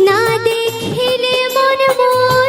না দেখিলে মন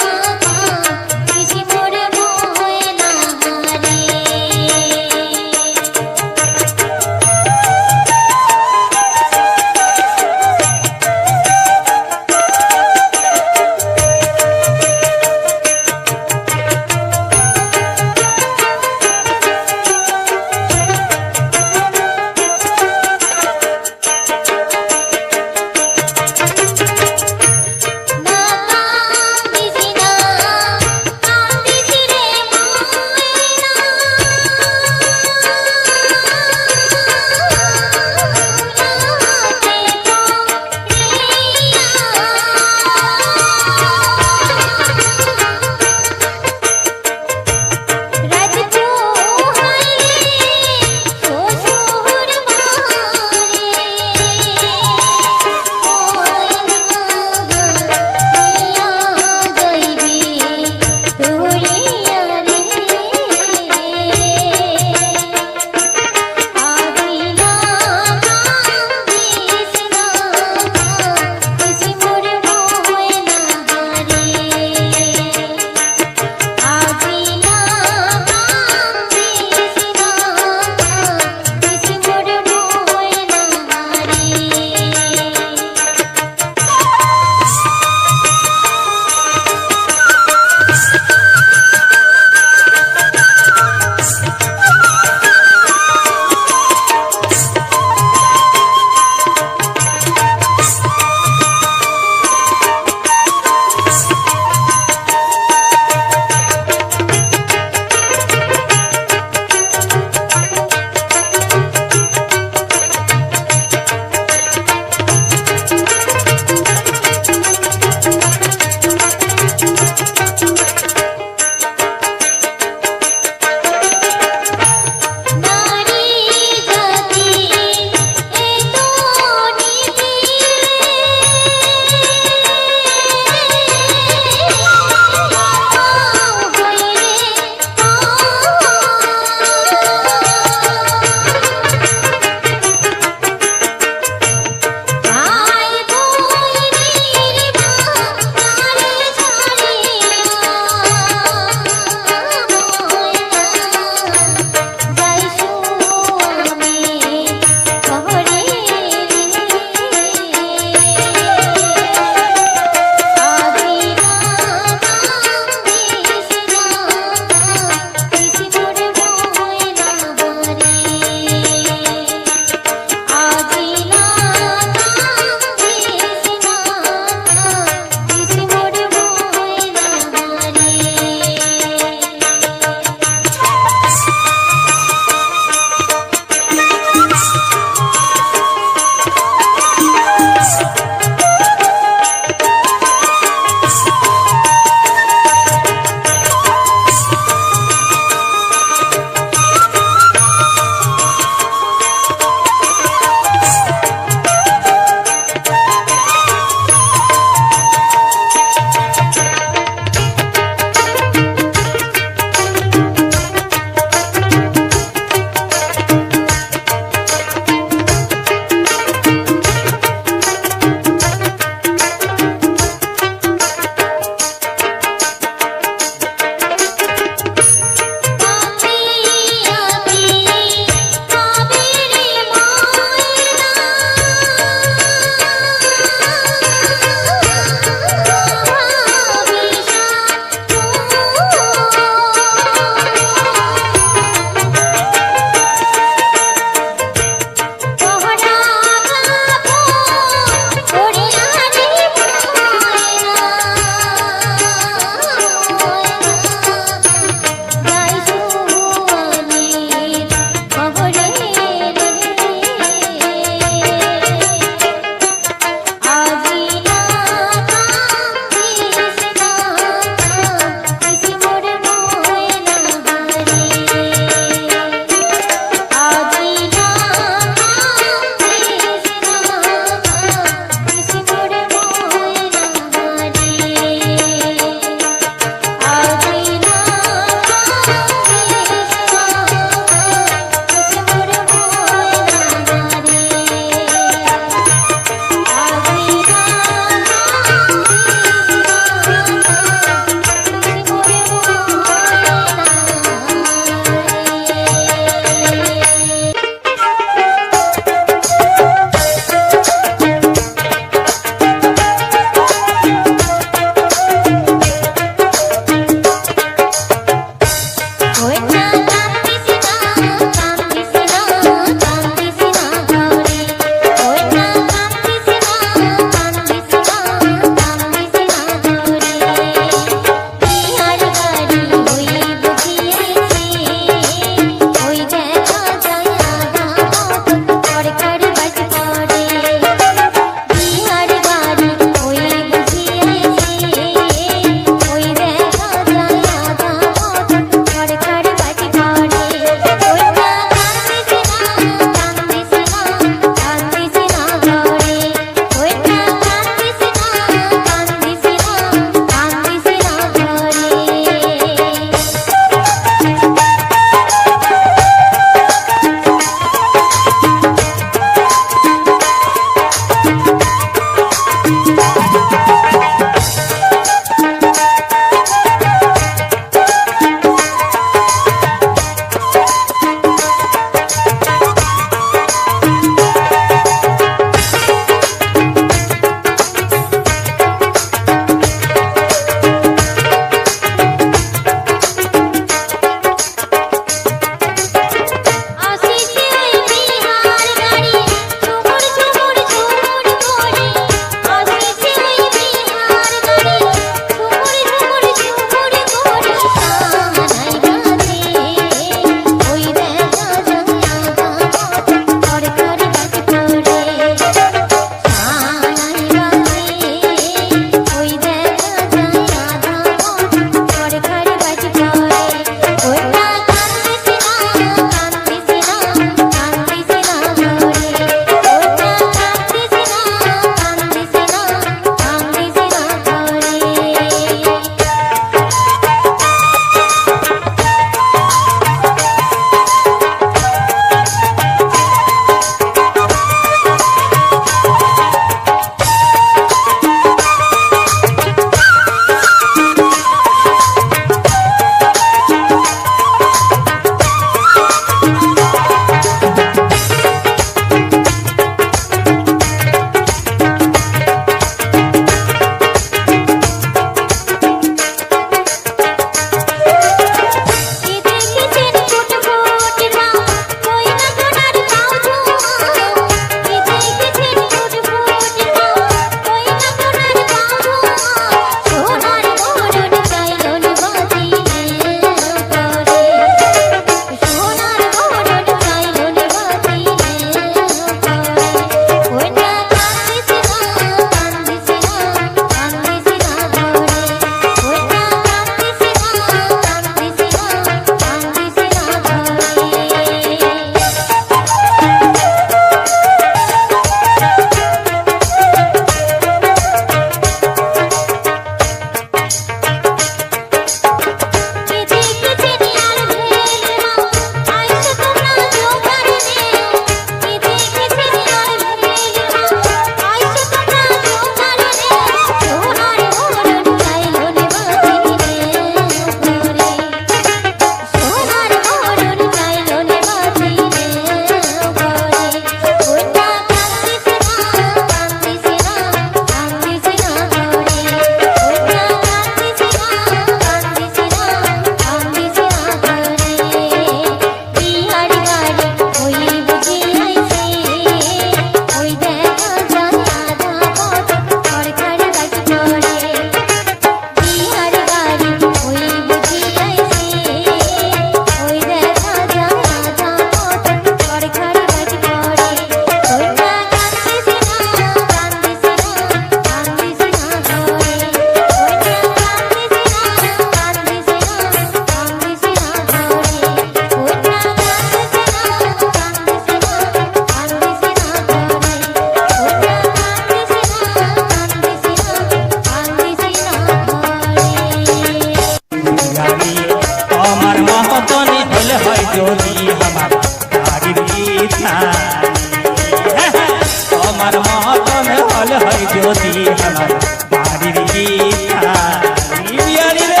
আমার মতন হল হয় যদি আমার বাড়ির গীতারি বিয়ারি রে।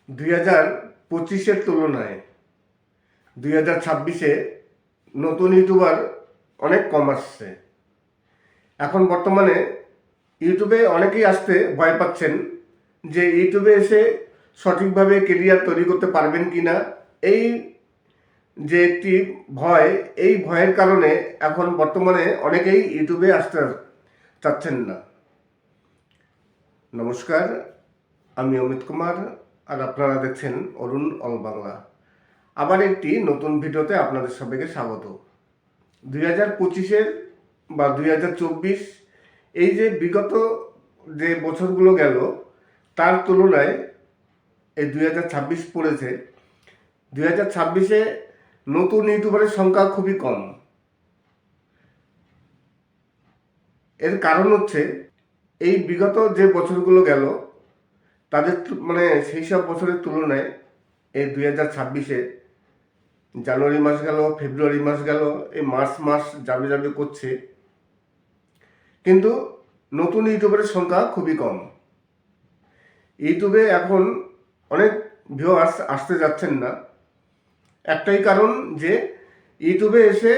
দুই 2025-এর তুলনায় 2026-এ নতুন ইউটিউবার অনেক কম আসছে। এখন বর্তমানে ইউটিউবে অনেকেই আসতে ভয় পাচ্ছেন যে ইউটিউবে এসে সঠিকভাবে কেরিয়ার তৈরি করতে পারবেন কি না। এই যে একটি ভয়, এই ভয়ের কারণে এখন বর্তমানে অনেকেই ইউটিউবে আসতে চাচ্ছেন না। নমস্কার, আমি অমিত কুমার, আর আপনারা দেখছেন অরুণ অল বাংলা। আবার একটি নতুন ভিডিওতে আপনাদের সবাইকে স্বাগত। 2025-এর বা 2024 এই যে বিগত যে বছরগুলো গেল তার তুলনায় এই 2026 পড়েছে। 2026-এ নতুন ইউটিউবারের সংখ্যা খুবই কম। এর কারণ হচ্ছে এই বিগত যে বছরগুলো গেল তাদের সেই সব বছরের তুলনায় এই 2026-এ জানুয়ারি মাস গেল, ফেব্রুয়ারি মাস গেল, এই মার্চ মাস যাবে যাবে করছে, কিন্তু নতুন ইউটিউবারের সংখ্যা খুবই কম। ইউটিউবে এখন অনেক ভিউয়ার্স আসতে যাচ্ছেন না, একটাই কারণ যে ইউটিউবে এসে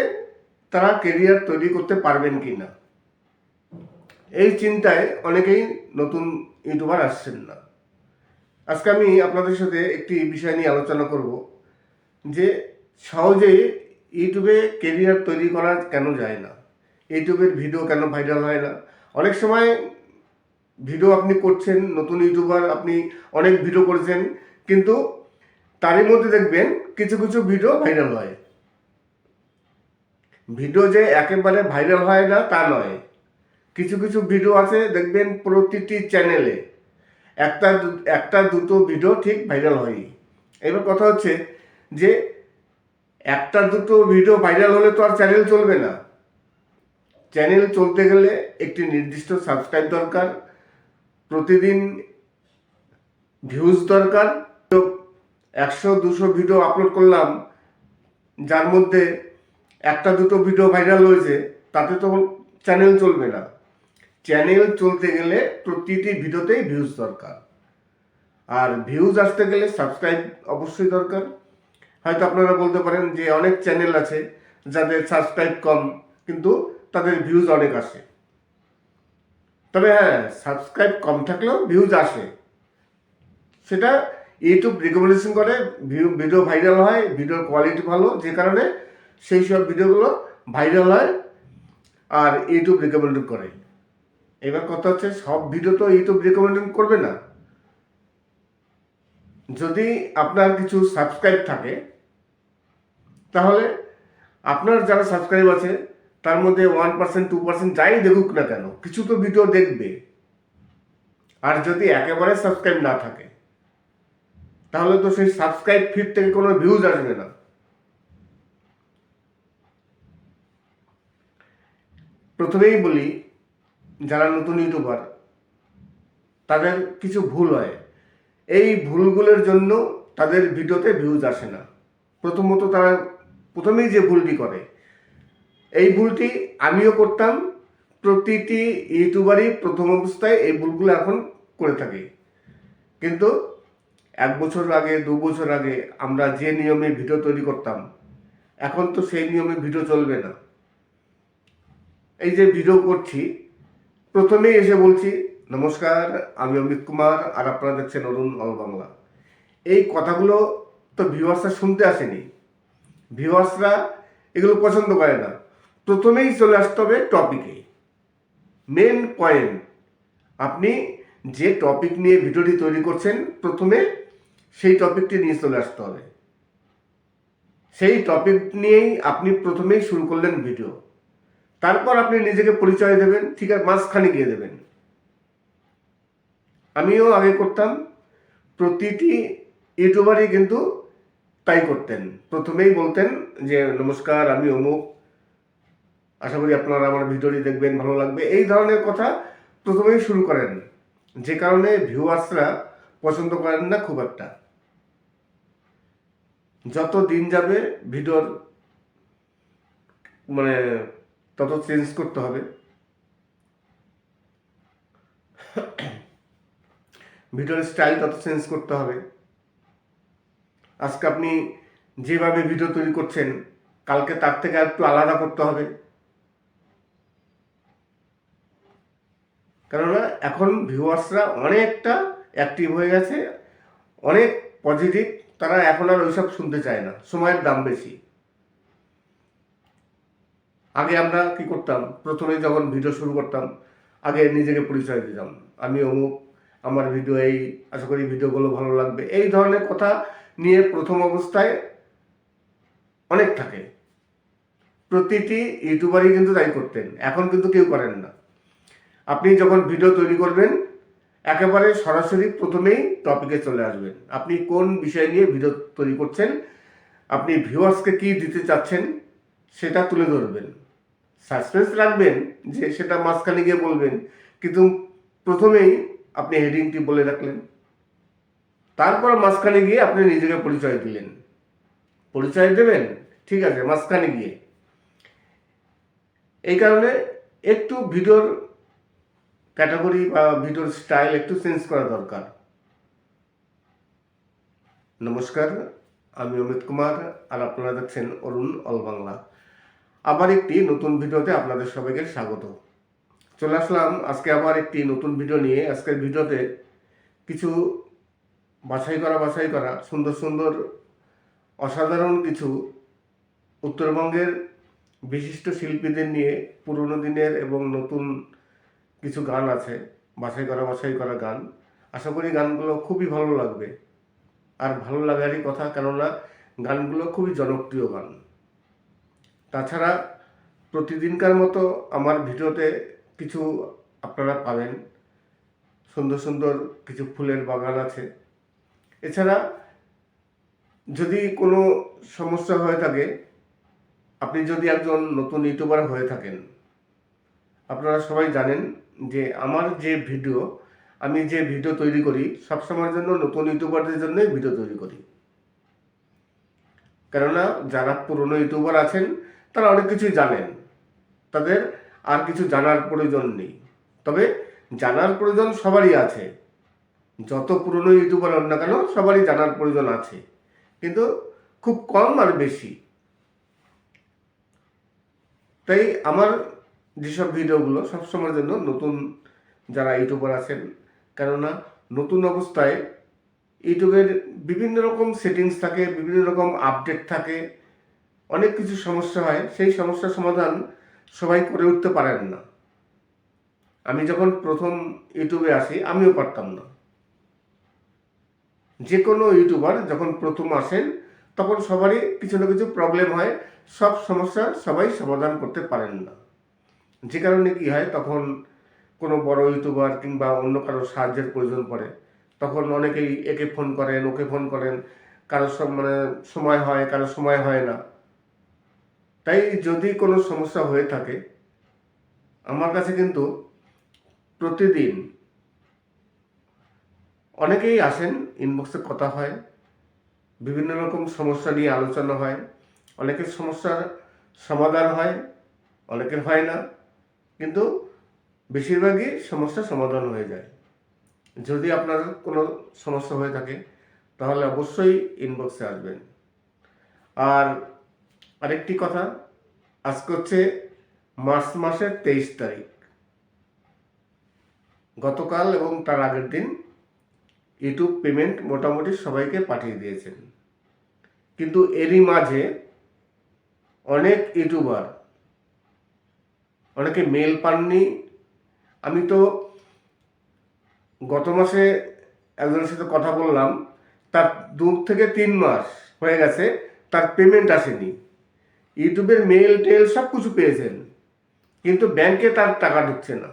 তারা কেরিয়ার তৈরি করতে পারবেন কি না, এই চিন্তায় অনেকেই নতুন ইউটিউবার আসছেন না। আজকে আমি আপনাদের সাথে একটি বিষয় নিয়ে আলোচনা করব যে সহজেই ইউটিউবে কেরিয়ার তৈরি করা কেন যায় না, ইউটিউবের ভিডিও কেন ভাইরাল হয় না। অনেক সময় ভিডিও আপনি করছেন, নতুন ইউটিউবার, আপনি অনেক ভিডিও করেছেন, কিন্তু তারই মধ্যে দেখবেন কিছু কিছু ভিডিও ভাইরাল হয়। ভিডিও যে একেবারে ভাইরাল হয় না তা নয়, কিছু কিছু ভিডিও আছে দেখবেন প্রতিটি চ্যানেলে একটা দুটো ভিডিও ঠিক ভাইরাল হয়ই। এবার কথা হচ্ছে যে একটা দুটো ভিডিও ভাইরাল হলে তো আর চ্যানেল চলবে না। চ্যানেল চলতে গেলে একটি নির্দিষ্ট সাবস্ক্রাইব দরকার, প্রতিদিন ভিউজ দরকার। 100-200 ভিডিও আপলোড করলাম, যার মধ্যে একটা দুটো ভিডিও ভাইরাল হয়েছে, তাতে তো চ্যানেল চলবে না। চ্যানেল চলতে গেলে প্রতিটি ভিডিওতেই ভিউজ দরকার, আর ভিউজ আসতে গেলে সাবস্ক্রাইব অবশ্যই দরকার। হয়তো আপনারা বলতে পারেন যে অনেক চ্যানেল আছে যাদের সাবস্ক্রাইব কম কিন্তু তাদের ভিউজ অনেক আসে। তবে হ্যাঁ, সাবস্ক্রাইব কম থাকলেও ভিউজ আসে, সেটা ইউটিউব রেকমেন্ডেশন করে, ভিডিও ভাইরাল হয়, ভিডিওর কোয়ালিটি ভালো, যে কারণে সেই সব ভিডিওগুলো ভাইরাল হয় আর ইউটিউব রেকমেন্ড করে। এবার কথা হচ্ছে সব ভিডিও তো ইউটিউব রেকমেন্ড করবে না। যদি আপনার কিছু সাবস্ক্রাইব থাকে তাহলে আপনার যারা সাবস্ক্রাইব আছে তার মধ্যে 1%, 2% যাই দেখুক না কেন, কিছু তো ভিডিও দেখবে। আর যদি একেবারে সাবস্ক্রাইব না থাকে তাহলে তো সেই সাবস্ক্রাইব ফিড থেকে কোনো ভিউজ আসবে না। প্রথমেই বলি, যারা নতুন ইউটিউবার তাদের কিছু ভুল হয়, এই ভুলগুলোর জন্য তাদের ভিডিওতে ভিউজ আসে না। প্রথমত তারা প্রথমেই যে ভুলটি করে, এই ভুলটি আমিও করতাম, প্রতিটি ইউটিউবারই প্রথম অবস্থায় এই ভুলগুলো এখন করে থাকে। কিন্তু 1 বছর আগে 2 বছর আগে আমরা যে নিয়মে ভিডিও তৈরি করতাম, এখন তো সেই নিয়মে ভিডিও চলবে না। এই যে ভিডিও করছি, প্রথমেই এসে বলছি নমস্কার, আমি অমিত কুমার, আর আপনারা দেখছেন অরুণ অল বাংলা। এই কথাগুলো তো ভিউয়ার্সরা শুনতে আসেনি। ভিউয়ার্সরা এগুলো পছন্দ করে না। প্রথমেই চলে আসতে হবে টপিকে, মেন পয়েন্ট। আপনি যে টপিক নিয়ে ভিডিওটি তৈরি করছেন, প্রথমে সেই টপিকটি নিয়ে চলে আসতে হবে। সেই টপিক নিয়েই আপনি প্রথমেই শুরু করলেন ভিডিও, তারপর আপনি নিজেকে পরিচয় দেবেন, ঠিক আছে, মাঝখানে গিয়ে দেবেন। আমিও আগে করতাম, প্রতিটি ইউটিউবারই কিন্তু তাই করতেন। প্রথমেই বলতেন যে নমস্কার, আমি অমুক, আশা করি আপনারা আমার ভিডিওটি দেখবেন, ভালো লাগবে, এই ধরনের কথা প্রথমেই শুরু করেন, যে কারণে ভিউয়ার্সরা পছন্দ করেন না খুব একটা। যত দিন যাবে ভিডিওর মানে তত চেঞ্জ করতে হবে। ভিডিওর স্টাইল তত চেঞ্জ করতে হবে। আজকে আপনি যেভাবে ভিডিও তৈরি করছেন, কালকে তার থেকে একটু আলাদা করতে হবে। কেননা এখন ভিউয়ার্সরা অনেকটা অ্যাক্টিভ হয়ে গেছে, অনেক পজিটিভ। তারা এখন আর ওইসব শুনতে চায় না, সময়ের দাম বেশি। আগে আমরা কি করতাম, প্রথমে যখন ভিডিও শুরু করতাম, আগে নিজেকে পরিচয় দিতাম, আমি অমুক, আমার ভিডিও এই, আশা করি ভিডিওগুলো ভালো লাগবে, এই ধরনের কথা নিয়ে প্রথম অবস্থায় অনেক থাকে। প্রতিটি ইউটিউবারই কিন্তু তাই করতেন, এখন কিন্তু কেউ করেন না। আপনি যখন ভিডিও তৈরি করবেন, একেবারে সরাসরি প্রথমেই টপিকে চলে আসবেন। আপনি কোন বিষয় নিয়ে ভিডিও তৈরি করছেন, আপনি ভিউয়ার্সকে কি দিতে চাচ্ছেন, সেটা তুলে ধরবেন। সাসপেন্স রাখবেন যে সেটা মাঝখানে গিয়ে বলবেন, কিন্তু প্রথমেই আপনি হেডিংটি বলে রাখলেন, তারপর মাঝখানে গিয়ে আপনি নিজেকে পরিচয় দিলেন। পরিচয় দেবেন, ঠিক আছে, মাঝখানে গিয়ে। এই কারণে একটু ভিডিওর ক্যাটাগরি বা ভিডিওর স্টাইল একটু চেঞ্জ করা দরকার। নমস্কার, আমি অমিত কুমার, আর আপনারা দেখছেন অরুণ অল বাংলা। আবার একটি নতুন ভিডিওতে আপনাদের সবাইকে স্বাগত। চলে আসলাম আজকে আবার একটি নতুন ভিডিও নিয়ে। আজকের ভিডিওতে কিছু বাছাই করা সুন্দর সুন্দর অসাধারণ কিছু উত্তরবঙ্গের বিশিষ্ট শিল্পীদের নিয়ে পুরনো দিনের এবং নতুন কিছু গান আছে, বাছাই করা গান। আশা করি গানগুলো খুবই ভালো লাগবে। আর ভালো লাগারই কথা, কেননা গানগুলো খুবই জনপ্রিয় গান। তাছাড়া প্রতিদিনকার মতো আমার ভিডিওতে কিছু আপনারা পাবেন, সুন্দর সুন্দর কিছু ফুলের বাগান আছে। এছাড়া যদি কোনো সমস্যা হয়ে থাকে, আপনি যদি একজন নতুন ইউটিউবার হয়ে থাকেন, আপনারা সবাই জানেন যে আমার যে ভিডিও, আমি যে ভিডিও তৈরি করি, সবসময়ের জন্য নতুন ইউটিউবারদের জন্যই ভিডিও তৈরি করি। কেননা যারা পুরনো ইউটিউবার আছেন, তারা অনেক কিছুই জানেন, তাদের আর কিছু জানার প্রয়োজন নেই। তবে জানার প্রয়োজন সবারই আছে, যত পুরনো ইউটিউবার হন না কেন, সবারই জানার প্রয়োজন আছে, কিন্তু খুব কম আর বেশি। তাই আমার যেসব ভিডিওগুলো সবসময়ের জন্য নতুন যারা ইউটিউবার আছেন, কেননা নতুন অবস্থায় ইউটিউবের বিভিন্ন রকম সেটিংস থাকে, বিভিন্ন রকম আপডেট থাকে, অনেক কিছু সমস্যা হয়। সেই সমস্যার সমাধান সবাই করে উঠতে পারেন না। আমি যখন প্রথম ইউটিউবে আসি, আমিও পারতাম না। যে কোনো ইউটিউবার যখন প্রথম আসেন, তখন সবারই কিছু না কিছু প্রবলেম হয়, সব সমস্যা সবাই সমাধান করতে পারেন না। যে কারণে কি হয়, তখন কোনো বড় ইউটিউবার কিংবা অন্য কারো সাহায্যের প্রয়োজন পড়ে, তখন অনেকেই একে ফোন করেন, ওকে ফোন করেন, কারো সব সময় হয়, কারো সময় হয় না। তাই যদি কোনো সমস্যা হয়ে থাকে, আমার কাছে কিন্তু প্রতিদিন অনেকেই আসেন, ইনবক্সে কথা হয়, বিভিন্ন রকম সমস্যা নিয়ে আলোচনা হয়। অনেকের সমস্যার সমাধান হয়, অনেকের হয় না, কিন্তু বেশিরভাগই সমস্যার সমাধান হয়ে যায়। যদি আপনার কোনো সমস্যা হয়ে থাকে তাহলে অবশ্যই ইনবক্সে আসবেন। আর আরেকটি কথা, আজকে হচ্ছে মার্চ মাসের 23 তারিখ। গতকাল এবং তার আগের দিন ইউটিউব পেমেন্ট মোটামুটি সবাইকে পাঠিয়ে দিয়েছেন, কিন্তু এরই মাঝে অনেক ইউটিউবার অনেকে মেল পাননি। আমি তো গত মাসে একজনের সাথে কথা বললাম, তার 2 থেকে 3 মাস হয়ে গেছে, তার পেমেন্ট আসেনি। ইউটিউবের মেল টেল সব কিছু পেয়েছেন, কিন্তু ব্যাংকে তার টাকা ঢুকছে না।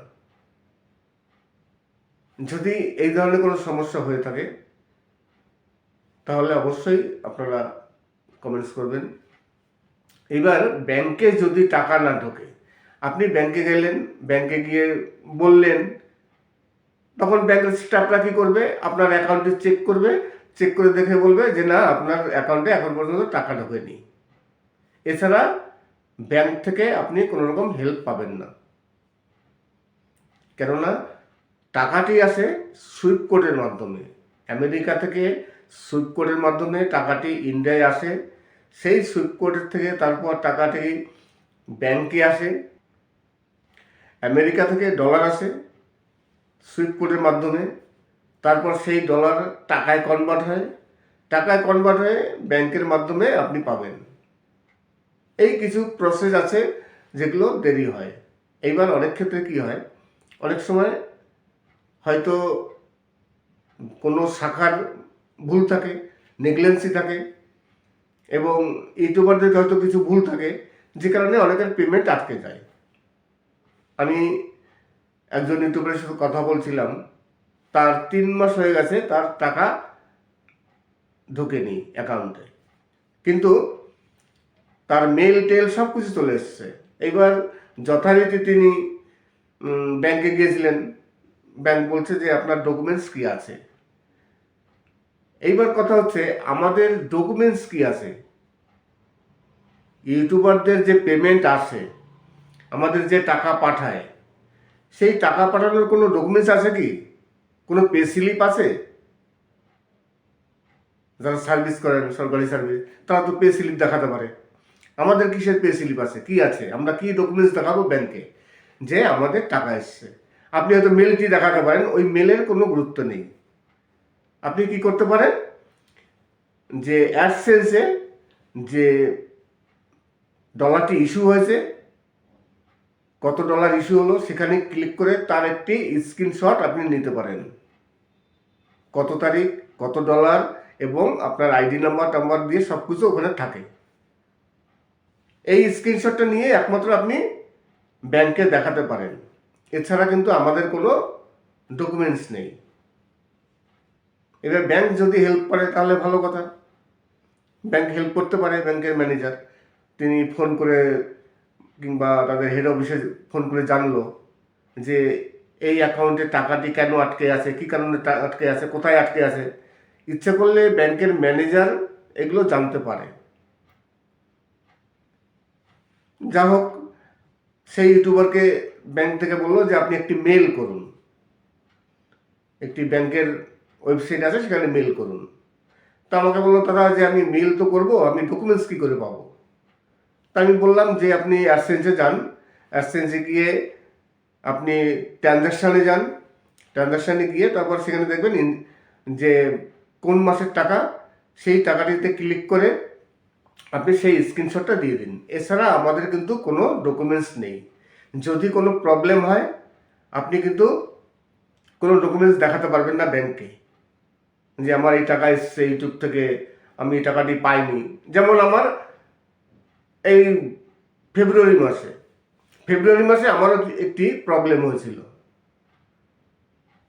যদি এই ধরনের কোনো সমস্যা হয়ে থাকে তাহলে অবশ্যই আপনারা কমেন্টস করবেন। এবার ব্যাংকে যদি টাকা না ঢোকে, আপনি ব্যাংকে গেলেন, ব্যাংকে গিয়ে বললেন, তখন ব্যাংকের স্টাফরা কী করবে, আপনার অ্যাকাউন্টে চেক করবে, চেক করে দেখে বলবে যে না, আপনার অ্যাকাউন্টে এখন পর্যন্ত টাকা ঢোকেনি। এছাড়া ব্যাংক থেকে আপনি কোনো রকম হেল্প পাবেন না, কেননা টাকাটি আসে সুইফট কোডের মাধ্যমে। আমেরিকা থেকে সুইফট কোডের মাধ্যমে টাকাটি ইন্ডিয়ায় আসে, সেই সুইফট কোডের থেকে তারপর টাকাটি ব্যাংকে আসে। আমেরিকা থেকে ডলার আসে সুইফট কোডের মাধ্যমে, তারপর সেই ডলার টাকায় কনভার্ট হয়, টাকায় কনভার্ট হয়ে ব্যাংকের মাধ্যমে আপনি পাবেন। এই কিছু প্রসেস আছে যেগুলো দেরি হয়। এইবার অনেক ক্ষেত্রে কি হয়, অনেক সময় হয়তো কোনো শাখার ভুল থাকে, নেগলেন্সি থাকে, এবং ইউটিউবারদের হয়তো কিছু ভুল থাকে, যে কারণে অনেকের পেমেন্ট আটকে যায়। আমি একজন ইউটিউবারের সাথে কথা বলছিলাম, তার 3 মাস হয়ে গেছে, তার টাকা ঢোকেনি অ্যাকাউন্টে, কিন্তু তার মেল টেল সব কিছু চলে এসছে। এইবার যথারীতি তিনি ব্যাংকে গিয়েছিলেন, ব্যাংক বলছে যে আপনার ডকুমেন্টস কি আছে। এইবার কথা হচ্ছে, আমাদের ডকুমেন্টস কি আছে? ইউটিউবারদের যে পেমেন্ট আসে, আমাদের যে টাকা পাঠায়, সেই টাকা পাঠানোর কোনো ডকুমেন্টস আছে কি? কোনো পে স্লিপ আছে? যারা সার্ভিস করেন, সরকারি সার্ভিস, তারা তো পে স্লিপ দেখাতে পারে। আমাদের কিসের পে স্লিপ আছে, কি আছে? আমরা কি ডকুমেন্টস দেখাবো ব্যাংকে যে আমাদের টাকা এসছে? আপনি হয়তো মেলটি দেখাতে পারেন, ওই মেলের কোনো গুরুত্ব নেই। আপনি কি করতে পারেন, যে অ্যাডসেন্সে যে ডলারটি ইস্যু হয়েছে, কত ডলার ইস্যু হলো, সেখানে ক্লিক করে তার একটি স্ক্রিনশট আপনি নিতে পারেন। কত তারিখ, কত ডলার, এবং আপনার আইডি নাম্বার দিয়ে সব কিছু ওখানে থাকে। এই স্ক্রিনশটটা নিয়ে একমাত্র আপনি ব্যাংকে দেখাতে পারেন। এছাড়া কিন্তু আমাদের কোনো ডকুমেন্টস নেই। এবার ব্যাংক যদি হেল্প করে তাহলে ভালো কথা, ব্যাংক হেল্প করতে পারে। ব্যাংকের ম্যানেজার তিনি ফোন করে কিংবা তাদের হেড অফিসে ফোন করে জানলো যে এই অ্যাকাউন্টে টাকাটি কেন আটকে আছে, কী কারণে আটকে আছে, কোথায় আটকে আছে। ইচ্ছে করলে ব্যাংকের ম্যানেজার এগুলো জানতে পারে। যা হোক, সেই ইউটিউবারকে ব্যাংক থেকে বললো যে আপনি একটি মেল করুন, একটি ব্যাংকের ওয়েবসাইট আছে, সেখানে মেল করুন। তা আমাকে বললো, দাদা যে আমি মেল তো করবো, আমি ডকুমেন্টস কী করে পাবো? তা আমি বললাম যে আপনি অ্যাডসেন্সে যান, অ্যাডসেন্সে গিয়ে আপনি ট্রানজ্যাকশানে যান, ট্রানজ্যাকশানে গিয়ে তারপর সেখানে দেখবেন যে কোন মাসের টাকা, সেই টাকাটিতে ক্লিক করে আপনি সেই স্ক্রিনশটটা দিয়ে দিন। এছাড়া আমাদের কিন্তু কোনো ডকুমেন্টস নেই। যদি কোনো প্রবলেম হয়, আপনি কিন্তু কোনো ডকুমেন্টস দেখাতে পারবেন না ব্যাংকে, যে আমার এই টাকা এসছে ইউটিউব থেকে, আমি এই টাকাটি পাইনি। যেমন আমার এই ফেব্রুয়ারি মাসে আমারও একটি প্রবলেম হয়েছিল।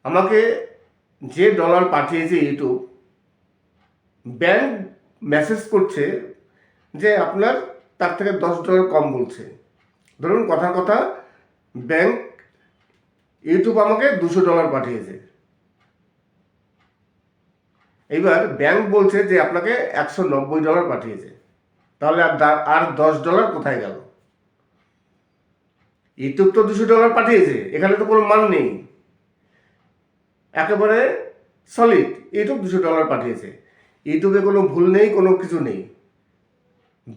আমাকে যে ডলার পাঠিয়েছে ইউটিউব, ব্যাংক মেসেজ করছে যে আপনার তার থেকে $10 কম বলছে। ধরুন কথার কথা, ব্যাংক ইউটিউব আমাকে $200 পাঠিয়েছে। এইবার ব্যাংক বলছে যে আপনাকে $190 পাঠিয়েছে। তাহলে আর $10 কোথায় গেল? ইউটিউব তো $200 পাঠিয়েছে, এখানে তো কোনো মান নেই, একেবারে সলিড ইউটিউব $200 পাঠিয়েছে, ইউটিউবে কোনো ভুল নেই, কোনো কিছু নেই।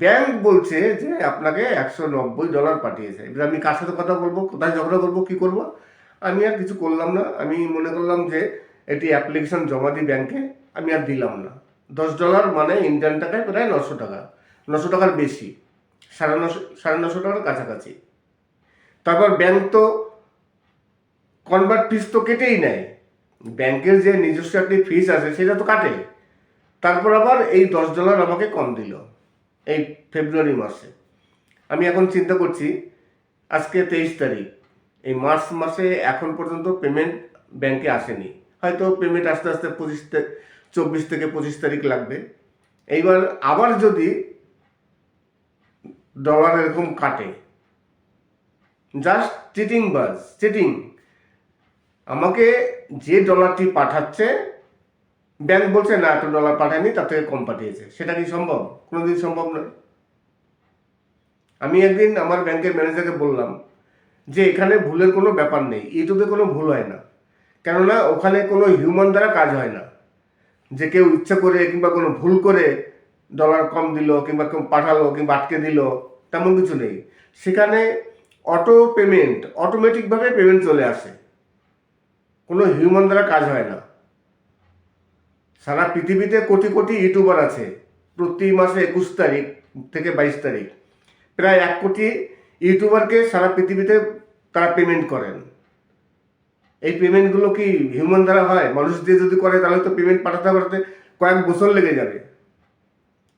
ব্যাংক বলছে যে আপনাকে $190 পাঠিয়েছে। এবার আমি কার সাথে কথা বলবো, কোথায় ঝগড়া করবো, কি করব? আমি আর কিছু করলাম না। আমি মনে করলাম যে এটি অ্যাপ্লিকেশন জমা দিই ব্যাংকে, আমি আর দিলাম না। $10 মানে ইন্ডিয়ান টাকায় প্রায় 900 টাকা, 900 টাকার বেশি, 950 টাকার কাছাকাছি। তারপর ব্যাংক তো কনভার্ট ফিস তো কেটেই নেয়, ব্যাংকের যে নিজস্ব একটি ফিস আছে সেটা তো কাটে। তারপর আবার এই $10 আমাকে কম দিল এই ফেব্রুয়ারি মাসে। আমি এখন চিন্তা করছি, আজকে 23 তারিখ, এই মার্চ মাসে এখন পর্যন্ত পেমেন্ট ব্যাংকে আসেনি, হয়তো পেমেন্ট আস্তে আস্তে 24 থেকে 25 তারিখ লাগবে। এইবার আবার যদি ডলার এরকম কাটে, জাস্ট চিটিং। আমাকে যে ডলারটি পাঠাচ্ছে ব্যাংক বলছে না এত ডলার পাঠায়নি, তার থেকে কম পাঠিয়েছে। সেটা কি সম্ভব? কোনোদিন সম্ভব নয়। আমি একদিন আমার ব্যাংকের ম্যানেজারকে বললাম যে এখানে ভুলের কোনো ব্যাপার নেই, ইউটিউবে কোনো ভুল হয় না, কেননা ওখানে কোনো হিউম্যান দ্বারা কাজ হয় না যে কেউ ইচ্ছা করে কিংবা কোনো ভুল করে ডলার কম দিল কিংবা কেউ পাঠালো কিংবা আটকে দিল, তেমন কিছু নেই। সেখানে অটোমেটিকভাবে পেমেন্ট চলে আসে, কোনো হিউম্যান দ্বারা কাজ হয় না। সারা পৃথিবীতে কোটি কোটি ইউটিউবার আছে, প্রতি মাসে 21 তারিখ থেকে 22 তারিখ প্রায় 1 কোটি ইউটিউবারকে সারা পৃথিবীতে তারা পেমেন্ট করেন। এই পেমেন্টগুলো কি হিউম্যান দ্বারা হয়? মানুষ দিয়ে যদি করে তাহলে তো পেমেন্ট পাঠাতে কয়েক বছর লেগে যাবে।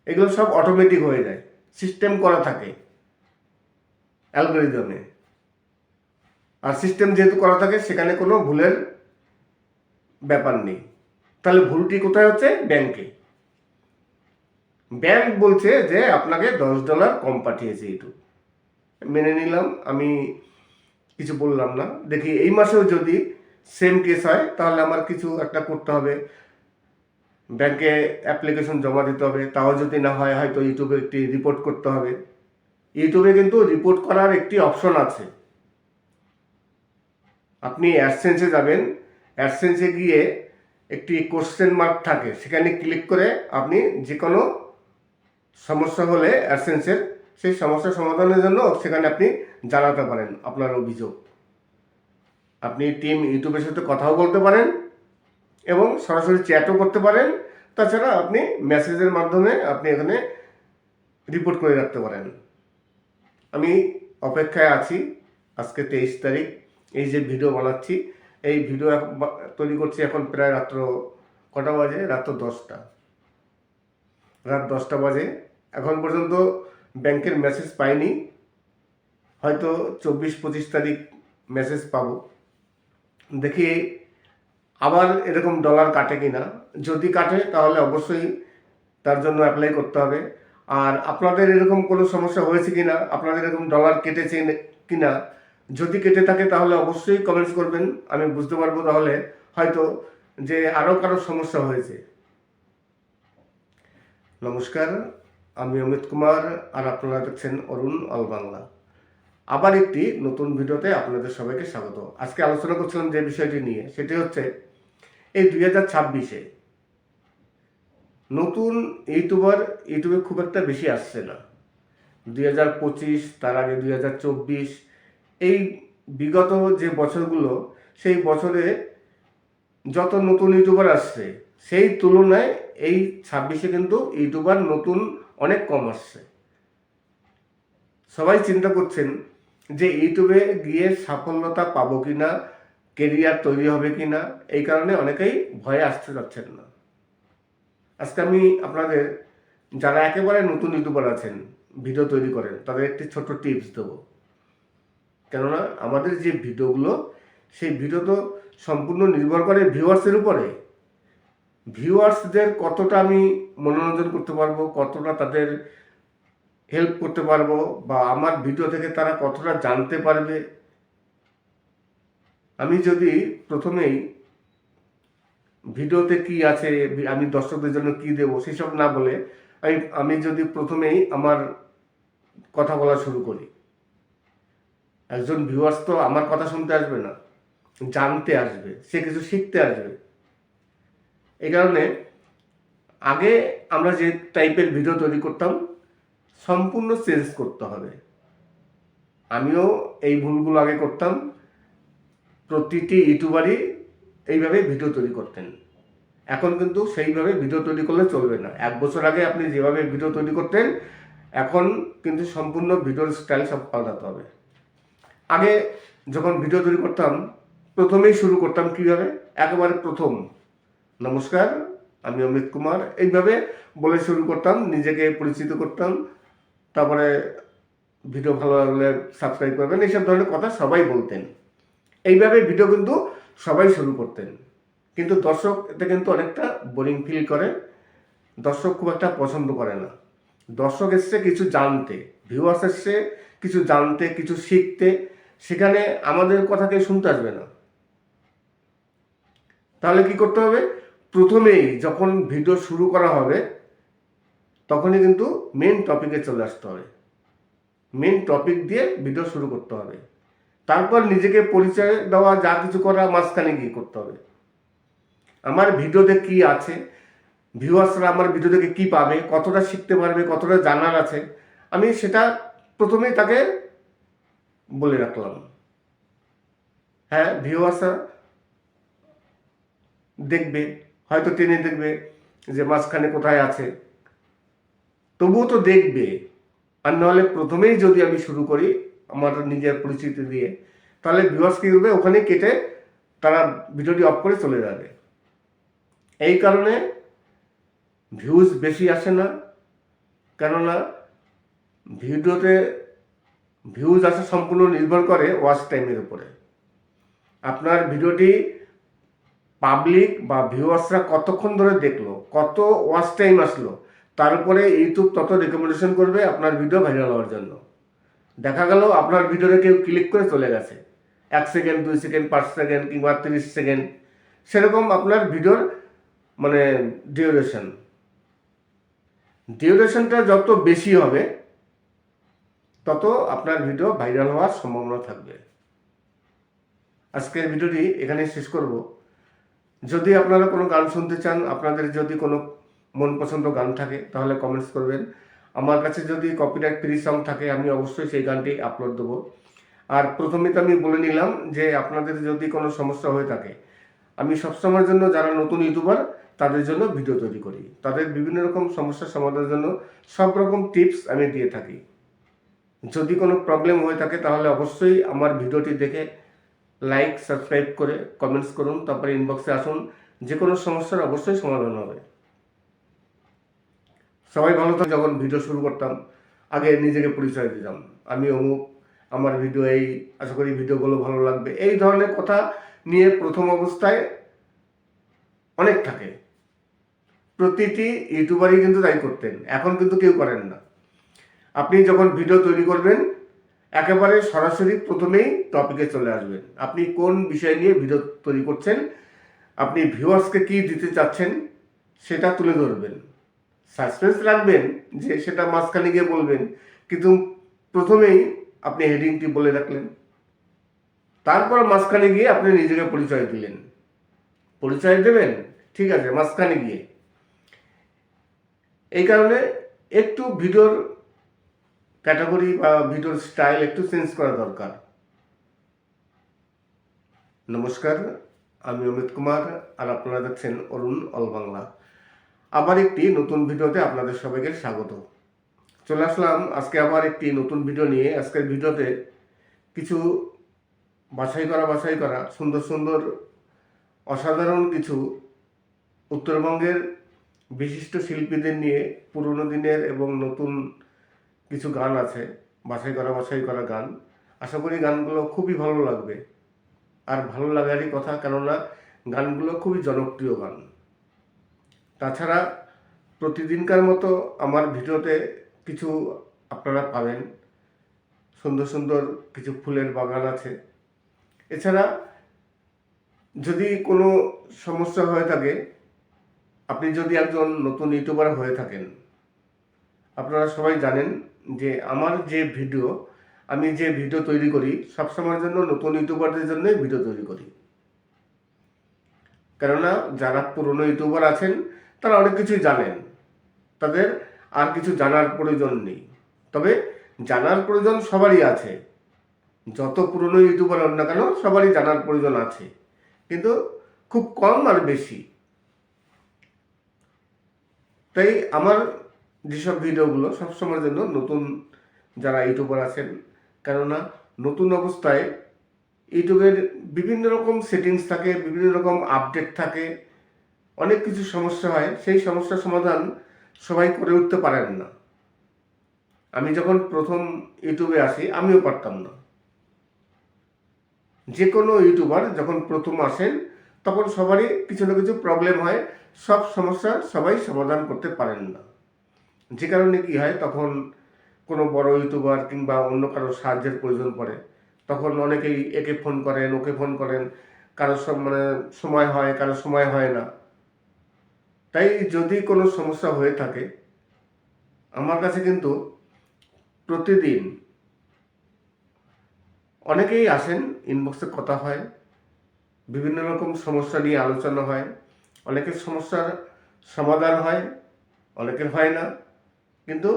এগুলো সব অটোমেটিক হয়ে যায়, সিস্টেম করা থাকে অ্যালগরিদমে। আর সিস্টেম যেহেতু করা থাকে সেখানে কোনো ভুলের ব্যাপার নেই। তাহলে ভুলটি কোথায় হচ্ছে? ব্যাংকে। ব্যাংক বলছে যে আপনাকে $10 কম পাঠিয়েছে ইউটিউব। মেনে নিলাম, আমি কিছু বললাম না। দেখি এই মাসেও যদি সেম কেস হয় তাহলে আমার কিছু একটা করতে হবে, ব্যাংকে অ্যাপ্লিকেশন জমা দিতে হবে। তাও যদি না হয় হয়তো ইউটিউবে একটি রিপোর্ট করতে হবে। ইউটিউবে কিন্তু রিপোর্ট করার একটি অপশন আছে। আপনি অ্যাডসেন্সে যাবেন, অ্যাডসেন্সে গিয়ে একটি কোশ্চেন মার্ক থাকে, সেখানে ক্লিক করে আপনি যে কোনো সমস্যা হলে অ্যাডসেন্সের সেই সমস্যার সমাধানের জন্য সেখানে আপনি জানাতে পারেন আপনার অভিযোগ। আপনি টিম ইউটিউবের সাথে কথাও বলতে পারেন এবং সরাসরি চ্যাটও করতে পারেন। তাছাড়া আপনি মেসেজের মাধ্যমে আপনি এখানে রিপোর্ট করে রাখতে পারেন। আমি অপেক্ষায় আছি। আজকে 23 তারিখ, এই যে ভিডিও বানাচ্ছি, এই ভিডিও তৈরি করছি এখন প্রায় রাত্র কটা বাজে? রাত 10টা বাজে। এখন পর্যন্ত ব্যাংকের মেসেজ পাইনি, হয়তো 24-25 তারিখ মেসেজ পাবো। দেখি আবার এরকম ডলার কাটে কিনা। যদি কাটে তাহলে অবশ্যই তার জন্য অ্যাপ্লাই করতে হবে। আর আপনাদের এরকম কোনো সমস্যা হয়েছে কিনা, আপনাদের এরকম ডলার কেটেছে কিনা, যদি কেটে থাকে তাহলে অবশ্যই কমেন্টস করবেন, আমি বুঝতে পারবো তাহলে হয়তো যে আরও কারো সমস্যা হয়েছে। নমস্কার, আমি অমিত কুমার, আর আপনারা দেখছেন অরুণ অল বাংলা। আবার একটি নতুন ভিডিওতে আপনাদের সবাইকে স্বাগত। আজকে আলোচনা করছিলাম যে বিষয়টি নিয়ে, সেটি হচ্ছে এই 2026-এ নতুন ইউটিউবার ইউটিউবে খুব একটা বেশি আসছে না। 2025, তার আগে 2024, এই বিগত যে বছরগুলো, সেই বছরে যত নতুন ইউটিউবার আসছে সেই তুলনায় এই 26-এ কিন্তু ইউটিউবার নতুন অনেক কম আসছে। সবাই চিন্তা করছেন যে ইউটিউবে গিয়ে সাফল্যতা পাবো কিনা, কেরিয়ার তৈরি হবে কিনা, এই কারণে অনেকেই ভয়ে আসতে যাচ্ছেন না। আজকে আমি আপনাদের যারা একেবারে নতুন ইউটিউবার আছেন, ভিডিও তৈরি করেন, তাদের একটি ছোট টিপস দেবো। কেননা আমাদের যে ভিডিওগুলো, সেই ভিডিও তো সম্পূর্ণ নির্ভর করে ভিউয়ার্সের উপরে। ভিউয়ার্সদের কতটা আমি মনোরঞ্জন করতে পারবো, কতটা তাদের হেল্প করতে পারবো, বা আমার ভিডিও থেকে তারা কতটা জানতে পারবে। আমি যদি প্রথমেই ভিডিওতে কি আছে, আমি দর্শকদের জন্য কি দেবো, সেসব না বলে আমি যদি প্রথমেই আমার কথা বলা শুরু করি, একজন ভিউয়ার্স তো আমার কথা শুনতে আসবে না, জানতে আসবে, সে কিছু শিখতে আসবে। এই কারণে আগে আমরা যে টাইপের ভিডিও তৈরি করতাম সম্পূর্ণ চেঞ্জ করতে হবে। আমিও এই ভুলগুলো আগে করতাম। প্রতিটি ইউটিউবারই এইভাবে ভিডিও তৈরি করতেন। এখন কিন্তু সেইভাবে ভিডিও তৈরি করলে চলবে না। 1 বছর আগে আপনি যেভাবে ভিডিও তৈরি করতেন, এখন কিন্তু সম্পূর্ণ ভিডিওর স্টাইল সব পাল্টাতে হবে। আগে যখন ভিডিও তৈরি করতাম, প্রথমেই শুরু করতাম কীভাবে, একেবারে প্রথম, নমস্কার আমি অমিত কুমার, এইভাবে বলে শুরু করতাম, নিজেকে পরিচিত করতাম। তারপরে ভিডিও ভালো লাগলে সাবস্ক্রাইব করবেন, এইসব ধরনের কথা সবাই বলতেন। এইভাবে ভিডিও কিন্তু সবাই শুরু করতেন। কিন্তু দর্শক এতে কিন্তু অনেকটা বোরিং ফিল করে, দর্শক খুব একটা পছন্দ করে না। দর্শক এসছে কিছু জানতে, ভিউয়ার্স এসছে কিছু জানতে, কিছু শিখতে, সেখানে আমাদের কথা কেউ শুনতে আসবে না। তাহলে কি করতে হবে, প্রথমেই যখন ভিডিও শুরু করা হবে তখনই কিন্তু মেন টপিকে চলে আসতে হবে। মেন টপিক দিয়ে ভিডিও শুরু করতে হবে। তারপর নিজেকে পরিচয় দেওয়া, যা কিছু করা মাঝখানে গিয়ে করতে হবে। আমার ভিডিওতে কি আছে, ভিউয়ার্সরা আমার ভিডিও থেকে কি পাবে, কতটা শিখতে পারবে, কতটা জানার আছে, আমি সেটা প্রথমেই তাকে বলে রাখলাম। হ্যাঁ, ভিউয়ার্সরা দেখবে, হয়তো টেনে দেখবে যে মাঝখানে কোথায় আছে, তবুও তো দেখবে। আর নাহলে প্রথমেই যদি আমি শুরু করি আমার নিজের পরিচিতি দিয়ে, তাহলে ভিউয়ার্স কী করবে, ওখানে কেটে তারা ভিডিওটি অফ করে চলে যাবে। এই কারণে ভিউজ বেশি আসে না, কেননা ভিডিওতে ভিউজ আসা সম্পূর্ণ নির্ভর করে ওয়াচ টাইমের উপরে। আপনার ভিডিওটি পাবলিক বা ভিউয়ার্সরা কতক্ষণ ধরে দেখলো, কত ওয়াচ টাইম আসলো, তার উপরে ইউটিউব তত রেকমেন্ডেশন করবে আপনার ভিডিও ভাইরাল হওয়ার জন্য। দেখা গেল আপনার ভিডিওতে কেউ ক্লিক করে চলে গেছে, 1 সেকেন্ড, 2 সেকেন্ড, 5 সেকেন্ড কিংবা 30 সেকেন্ড, সেরকম আপনার ভিডিওর মানে ডিউরেশনটা যত বেশি হবে তত আপনার ভিডিও ভাইরাল হওয়ার সম্ভাবনা থাকবে। আজকের ভিডিওটি এখানে শেষ করব। যদি আপনারা কোনো গান শুনতে চান, আপনাদের যদি কোনো মন পছন্দ গান থাকে তাহলে কমেন্টস করবেন। আমার কাছে যদি কপিরাইট ফ্রি সং থাকে আমি অবশ্যই সেই গানটি আপলোড দেবো। আর প্রথমে তো আমি বলে নিলাম যে আপনাদের যদি কোনো সমস্যা হয়ে থাকে, আমি সবসময়ের জন্য যারা নতুন ইউটিউবার তাদের জন্য ভিডিও তৈরি করি, তাদের বিভিন্ন রকম সমস্যার সমাধানের জন্য সব রকম টিপস আমি দিয়ে থাকি। যদি কোনো প্রবলেম হয়ে থাকে তাহলে অবশ্যই আমার ভিডিওটি দেখে লাইক, সাবস্ক্রাইব করে কমেন্টস করুন, তারপরে ইনবক্সে আসুন, যে কোনো সমস্যার অবশ্যই সমাধান হবে। সবাই ভালো থাকে। যখন ভিডিও শুরু করতাম আগে নিজেকে পরিচয় দিতাম, আমি অমুক, আমার ভিডিও এই, আশা করি ভিডিওগুলো ভালো লাগবে, এই ধরনের কথা নিয়ে প্রথম অবস্থায় অনেক থাকে। প্রতিটি ইউটিউবারই কিন্তু তাই করতেন, এখন কিন্তু কেউ করেন না। আপনি যখন ভিডিও তৈরি করবেন একেবারে সরাসরি প্রথমেই টপিকে চলে আসবেন। আপনি কোন বিষয় নিয়ে ভিডিও তৈরি করছেন, আপনি ভিউয়ার্সকে কি দিতে চাচ্ছেন সেটা তুলে ধরবেন। সাসপেন্স রাখবেন যে সেটা মাঝখানে গিয়ে বলবেন, কিন্তু প্রথমেই আপনি হেডিংটি বলে রাখলেন, তারপর মাঝখানে গিয়ে আপনি নিজেকে পরিচয় দিলেন। পরিচয় দেবেন ঠিক আছে মাঝখানে গিয়ে। এই কারণে একটু ভিডিওর ক্যাটাগরি বা ভিডিওর স্টাইল একটু চেঞ্জ করা দরকার। নমস্কার, আমি অমিত কুমার, আর আপনারা দেখছেন অরুণ অল বাংলা। আবার একটি নতুন ভিডিওতে আপনাদের সবাইকে স্বাগত। চলে আসলাম আজকে আবার একটি নতুন ভিডিও নিয়ে। আজকের ভিডিওতে কিছু বাছাই করা সুন্দর সুন্দর অসাধারণ কিছু উত্তরবঙ্গের বিশিষ্ট শিল্পীদের নিয়ে পুরনো দিনের এবং নতুন কিছু গান আছে, বাছাই করা গান। আশা করি গানগুলো খুবই ভালো লাগবে, আর ভালো লাগারই কথা, কেননা গানগুলো খুবই জনপ্রিয় গান। তাছাড়া প্রতিদিনকার মতো আমার ভিডিওতে কিছু আপনারা পাবেন, সুন্দর সুন্দর কিছু ফুলের বাগান আছে। এছাড়া যদি কোনো সমস্যা হয়ে থাকে, আপনি যদি একজন নতুন ইউটিউবার হয়ে থাকেন, আপনারা সবাই জানেন যে আমার যে ভিডিও আমি যে ভিডিও তৈরি করি সবসময়ের জন্য নতুন ইউটিউবারদের জন্যই ভিডিও তৈরি করি। কেননা যারা পুরনো ইউটিউবার আছেন তারা অনেক কিছুই জানেন, তাদের আর কিছু জানার প্রয়োজন নেই। তবে জানার প্রয়োজন সবারই আছে, যত পুরনো ইউটিউবার হন না কেন সবারই জানার প্রয়োজন আছে, কিন্তু খুব কম আর বেশি। তাই আমার যেসব ভিডিওগুলো সবসময়ের জন্য নতুন যারা ইউটিউবার আছেন, কেননা নতুন অবস্থায় ইউটিউবের বিভিন্ন রকম সেটিংস থাকে, বিভিন্ন রকম আপডেট থাকে, অনেক কিছু সমস্যা হয়, সেই সমস্যার সমাধান সবাই করে উঠতে পারেন না। আমি যখন প্রথম ইউটিউবে আসি আমিও পারতাম না। যে কোনো ইউটিউবার যখন প্রথম আসেন তখন সবারই কিছু না কিছু প্রবলেম হয়, সব সমস্যা সবাই সমাধান করতে পারেন না। যে কারণে কি হয়, তখন কোনো বড় ইউটিউবার কিংবা অন্য কারো সাহায্যের প্রয়োজন পড়ে, তখন অনেকেই একে ফোন করেন, ওকে ফোন করেন, কারো মানে সময় হয়, কারো সময় হয় না। তাই যদি কোনো সমস্যা হয়ে থাকে আমার কাছে কিন্তু প্রতিদিন অনেকেই আসেন, ইনবক্সে কথা হয়, বিভিন্ন রকম সমস্যা নিয়ে আলোচনা হয়, অনেকের সমস্যার সমাধান হয়, অনেকের হয় না, কিন্তু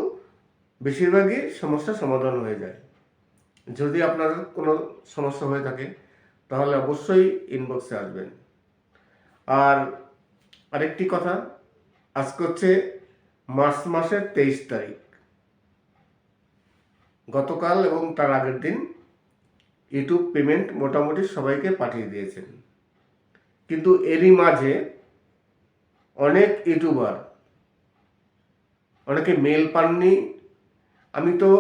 বেশিরভাগই সমস্যা সমাধান হয়ে যায়। যদি আপনার কোনো সমস্যা হয়ে থাকে তাহলে অবশ্যই ইনবক্সে আসবেন। আর আরেকটি কথা, আজকে হচ্ছে মার্চ মাসের 23 তারিখ। গতকাল এবং তার আগের দিন ইউটিউব পেমেন্ট মোটামুটি সবাইকে পাঠিয়ে দিয়েছেন, কিন্তু এরই মাঝে অনেক ইউটিউবার অনেকে মেল পাননি। আমি তো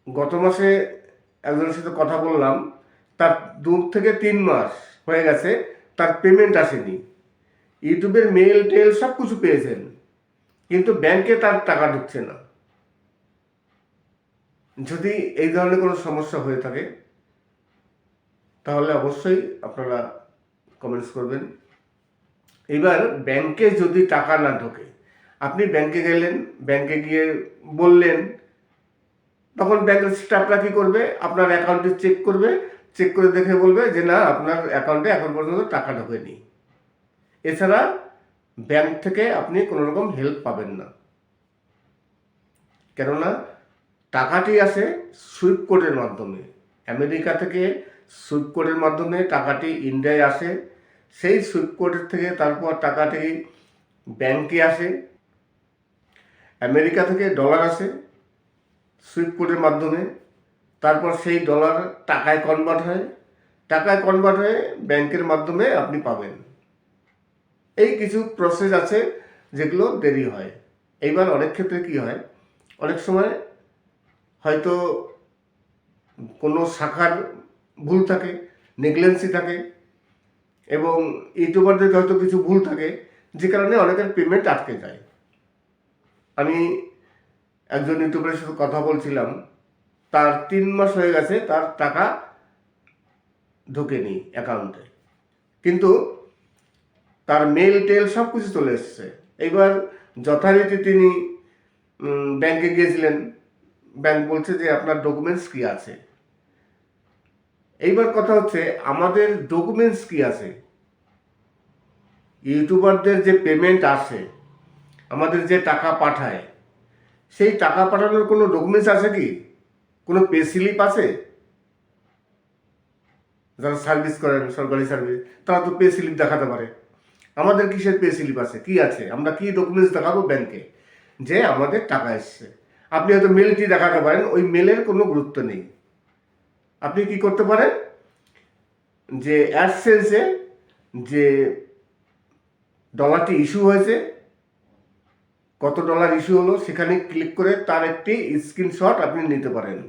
গত মাসে একজনের সাথে কথা বললাম, তার 2 থেকে 3 মাস হয়ে গেছে, তার পেমেন্ট আসেনি। ইউটিউবের মেল টেল সব কিছু পেয়েছেন, কিন্তু ব্যাংকে তার টাকা ঢুকছে না। যদি এই ধরনের কোনো সমস্যা হয়ে থাকে তাহলে অবশ্যই আপনারা কমেন্টস করবেন। এবার ব্যাংকে যদি টাকা না ঢোকে, আপনি ব্যাংকে গেলেন, ব্যাংকে গিয়ে বললেন, তখন ব্যাংকের স্টাফরা কী করবে, আপনার অ্যাকাউন্টে চেক করবে, চেক করে দেখে বলবে যে না, আপনার অ্যাকাউন্টে এখন পর্যন্ত টাকা ঢোকেনি। এছাড়া ব্যাংক থেকে আপনি কোনো রকম হেল্প পাবেন না, কেননা টাকাটি আসে সুইফট কোডের মাধ্যমে। আমেরিকা থেকে সুইফট কোডের মাধ্যমে টাকাটি ইন্ডিয়ায় আসে, সেই সুইফট কোডের থেকে তারপর টাকাটি ব্যাংকে আসে। আমেরিকা থেকে ডলার আসে সুইফট কোডের মাধ্যমে, তারপর সেই ডলার টাকায় কনভার্ট হয়, টাকায় কনভার্ট হয়ে ব্যাংকের মাধ্যমে আপনি পাবেন। এই কিছু প্রসেস আছে যেগুলো দেরি হয়। এইবার অনেক ক্ষেত্রে কি হয়, অনেক সময় হয়তো কোনো শাখার ভুল থাকে, নেগলেন্সি থাকে, এবং ইউটিউবারদের হয়তো কিছু ভুল থাকে, যে কারণে অনেকের পেমেন্ট আটকে যায়। আমি একজন ইউটিউবারের সাথে কথা বলছিলাম, তার 3 মাস হয়ে গেছে, তার টাকা ঢোকেনি অ্যাকাউন্টে, কিন্তু তার মেল টেল সব কিছু চলে এসছে। এইবার যথারীতি তিনি ব্যাংকে গিয়েছিলেন, ব্যাংক বলছে যে আপনার ডকুমেন্টস কি আছে। এইবার কথা হচ্ছে, আমাদের ডকুমেন্টস কি আছে? ইউটিউবারদের যে পেমেন্ট আসে, আমাদের যে টাকা পাঠায়, সেই টাকা পাঠানোর কোনো ডকুমেন্টস আছে কি? কোনো পে স্লিপ আছে? যারা সার্ভিস করেন, সরকারি সার্ভিস, তারা তো পে স্লিপ দেখাতে পারে। আমাদের কিসের পে স্লিপ আছে, কি আছে? আমরা কি ডকুমেন্টস দেখাবো ব্যাংকে যে আমাদের টাকা এসছে? আপনি হয়তো মেলটি দেখাতে পারেন, ওই মেলের কোনো গুরুত্ব নেই। আপনি কি করতে পারেন, যে অ্যাডসেন্সে যে ডলারটি ইস্যু হয়েছে, কত ডলার ইস্যু হলো, সেখানে ক্লিক করে তার একটি স্ক্রিনশট আপনি নিতে পারেন।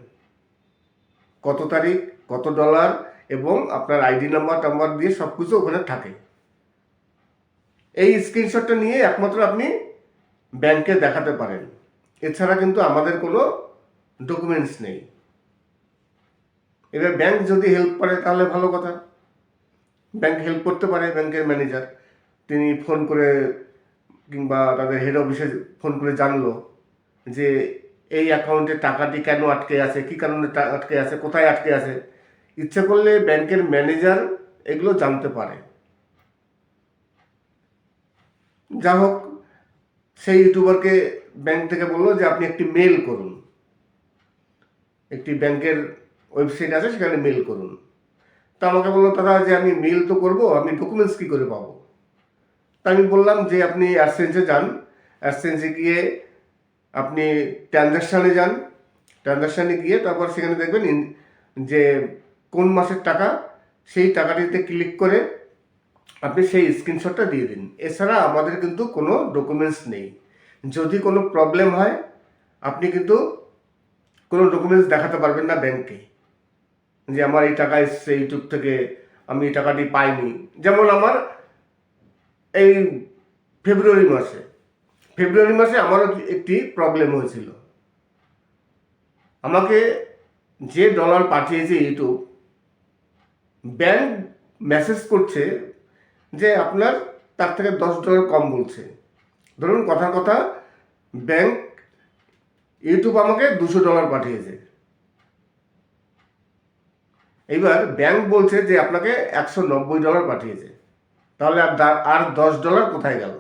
কত তারিখ, কত ডলার, এবং আপনার আইডি নাম্বার দিয়ে সব কিছু ওখানে থাকে। এই স্ক্রিনশটটা নিয়ে একমাত্র আপনি ব্যাংকে দেখাতে পারেন। এছাড়া কিন্তু আমাদের কোনো ডকুমেন্টস নেই। এবার ব্যাংক যদি হেল্প করে তাহলে ভালো কথা, ব্যাংক হেল্প করতে পারে। ব্যাংকের ম্যানেজার তিনি ফোন করে কিংবা তাদের হেড অফিসে ফোন করে জানলো যে এই অ্যাকাউন্টে টাকাটি কেন আটকে আছে, কী কারণে আটকে আছে, কোথায় আটকে আছে, ইচ্ছে করলে ব্যাংকের ম্যানেজার এগুলো জানতে পারে। যা হোক, সেই ইউটিউবারকে ব্যাংক থেকে বললো যে আপনি একটি মেল করুন, একটি ব্যাংকের ওয়েবসাইট আছে সেখানে মেল করুন। তা আমাকে বললো দাদা যে আমি মেল তো করবো, আমি ডকুমেন্টস কী করে পাবো? তা আমি বললাম যে আপনি অ্যাডসেন্সে যান, অ্যাডসেন্সে গিয়ে আপনি ট্রানজ্যাকশানে যান, ট্রানজ্যাকশানে গিয়ে তারপর সেখানে দেখবেন যে কোন মাসের টাকা, সেই টাকাটিতে ক্লিক করে আপনি সেই স্ক্রিনশটটা দিয়ে দিন। এছাড়া আমাদের কিন্তু কোনো ডকুমেন্টস নেই। যদি কোনো প্রবলেম হয় আপনি কিন্তু কোনো ডকুমেন্টস দেখাতে পারবেন না ব্যাংকে, যে আমার এই টাকা এসছে ইউটিউব থেকে, আমি এই টাকাটি পাইনি। যেমন আমার এই ফেব্রুয়ারি মাসে আমারও একটি প্রবলেম হয়েছিল। আমাকে যে ডলার পাঠিয়েছে ইউটিউব, ব্যাংক মেসেজ করছে যে আপনার তার থেকে $10 কম বলছে। ধরুন কথার কথা, ব্যাংক ইউটিউব আমাকে $200 পাঠিয়েছে, এইবার ব্যাংক বলছে যে আপনাকে $190 পাঠিয়েছে। তাহলে আর $10 কোথায় গেল?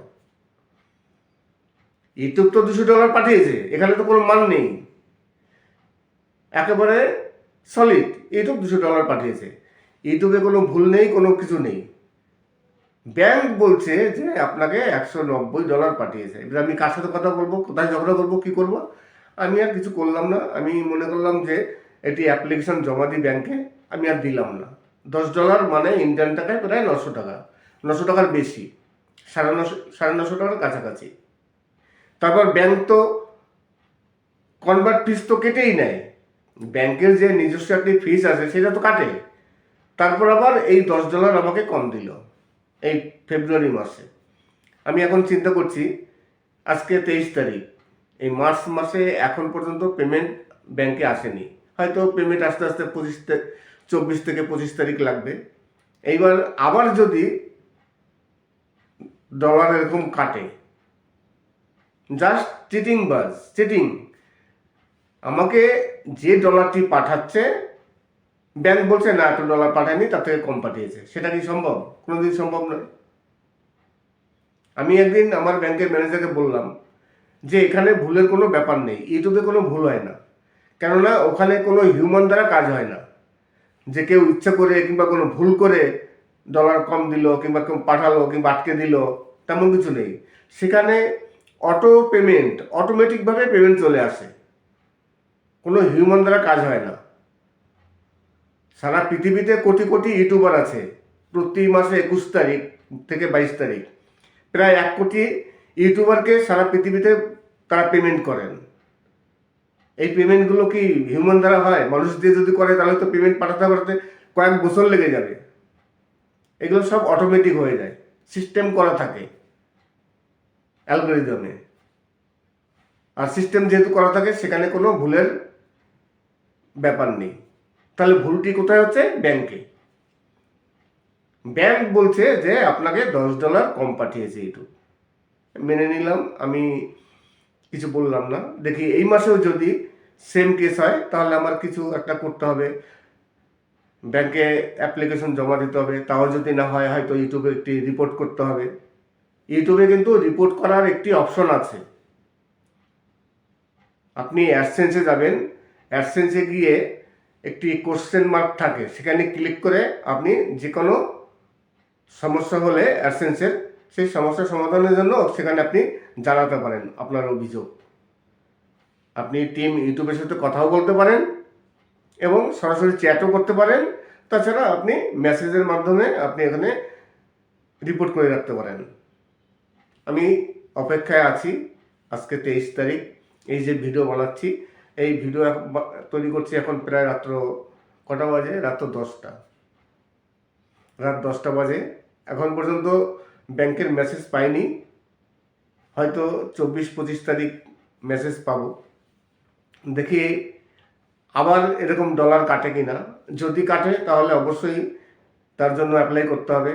ইউটিউব তো $200 পাঠিয়েছে, এখানে তো কোনো মান নেই, একেবারে সলিড ইউটিউব $200 পাঠিয়েছে, ইউটিউবে কোনো ভুল নেই, কোনো কিছু নেই। ব্যাংক বলছে যে আপনাকে $190 পাঠিয়েছে। এবার আমি কার সাথে কথা বলবো, কোথায় ঝগড়া করবো, কি করব? আমি আর কিছু করলাম না। আমি মনে করলাম যে এটি অ্যাপ্লিকেশন জমা দিই ব্যাংকে, আমি আর দিলাম না। $10 মানে ইন্ডিয়ান টাকায় প্রায় 900 টাকা, 900 টাকার বেশি, 950 টাকার কাছাকাছি। তারপর ব্যাংক তো কনভার্ট ফিস তো কেটেই নেয়, ব্যাংকের যে নিজস্ব একটি ফিস আছে সেটা তো কাটে। তারপর আবার এই $10 আমাকে কম দিল এই ফেব্রুয়ারি মাসে। আমি এখন চিন্তা করছি, আজকে 23 তারিখ, এই মার্চ মাসে এখন পর্যন্ত পেমেন্ট ব্যাংকে আসেনি। হয়তো পেমেন্ট আস্তে আস্তে 24 থেকে 25 তারিখ লাগবে। এইবার আবার যদি ডলার এরকম কাটে, জাস্ট চিটিং। আমাকে যে ডলারটি পাঠাচ্ছে ব্যাংক বলছে না, এত ডলার পাঠায়নি, তার থেকে কম পাঠিয়েছে। সেটা কি সম্ভব? কোনোদিন সম্ভব নয়। আমি একদিন আমার ব্যাংকের ম্যানেজারকে বললাম যে এখানে ভুলের কোনো ব্যাপার নেই, ইউটিউবে কোনো ভুল হয় না, কেননা ওখানে কোনো হিউম্যান দ্বারা কাজ হয় না, যে কেউ ইচ্ছা করে কিংবা কোনো ভুল করে ডলার কম দিল কিংবা কেউ পাঠালো কিংবা আটকে দিল, তেমন কিছু নেই। সেখানে অটোমেটিকভাবে পেমেন্ট চলে আসে, কোনো হিউম্যান দ্বারা কাজ হয় না। সারা পৃথিবীতে কোটি কোটি ইউটিউবার আছে, প্রতি মাসে 21 তারিখ থেকে 22 তারিখ প্রায় 1 কোটি ইউটিউবারকে সারা পৃথিবীতে তারা পেমেন্ট করেন। এই পেমেন্টগুলো কি হিউম্যান দ্বারা হয়? মানুষ দিয়ে যদি করে তাহলে তো পেমেন্ট পাঠাতে কয়েক বছর লেগে যাবে। এগুলো সব অটোমেটিক হয়ে যায়, সিস্টেম করা থাকে অ্যালগরিদমে। আর সিস্টেম যেহেতু করা থাকে সেখানে কোনো ভুলের ব্যাপার নেই। তাহলে ভুলটি কোথায় হচ্ছে? ব্যাংকে। ব্যাংক বলছে যে আপনাকে $10 কম পাঠিয়েছে ইউটিউব। মেনে নিলাম, আমি কিছু বললাম না। দেখি এই মাসেও যদি সেম কেস হয় তাহলে আমার কিছু একটা করতে হবে, ব্যাংকে অ্যাপ্লিকেশন জমা দিতে হবে। তাও যদি না হয় হয়তো ইউটিউবে একটি রিপোর্ট করতে হবে। ইউটিউবে কিন্তু রিপোর্ট করার একটি অপশন আছে। আপনি অ্যাডসেন্সে যাবেন, অ্যাডসেন্সে গিয়ে একটি কোশ্চেন মার্ক থাকে, সেখানে ক্লিক করে আপনি যে কোনো সমস্যা হলে অ্যাডসেন্সের সেই সমস্যার সমাধানের জন্য সেখানে আপনি জানাতে পারেন আপনার অভিযোগ। আপনি টিম ইউটিউবের সাথে কথাও বলতে পারেন এবং সরাসরি চ্যাটও করতে পারেন। তাছাড়া আপনি মেসেজের মাধ্যমে আপনি এখানে রিপোর্ট করে রাখতে পারেন। আমি অপেক্ষায় আছি। আজকে 23 তারিখ, এই যে ভিডিও বানাচ্ছি, এই ভিডিও তৈরি করছি এখন প্রায় রাত্র কটা বাজে? রাত 10টা বাজে। এখন পর্যন্ত ব্যাংকের মেসেজ পাইনি, হয়তো 24-25 তারিখ মেসেজ পাবো। দেখি আবার এরকম ডলার কাটে কিনা। যদি কাটে তাহলে অবশ্যই তার জন্য অ্যাপ্লাই করতে হবে।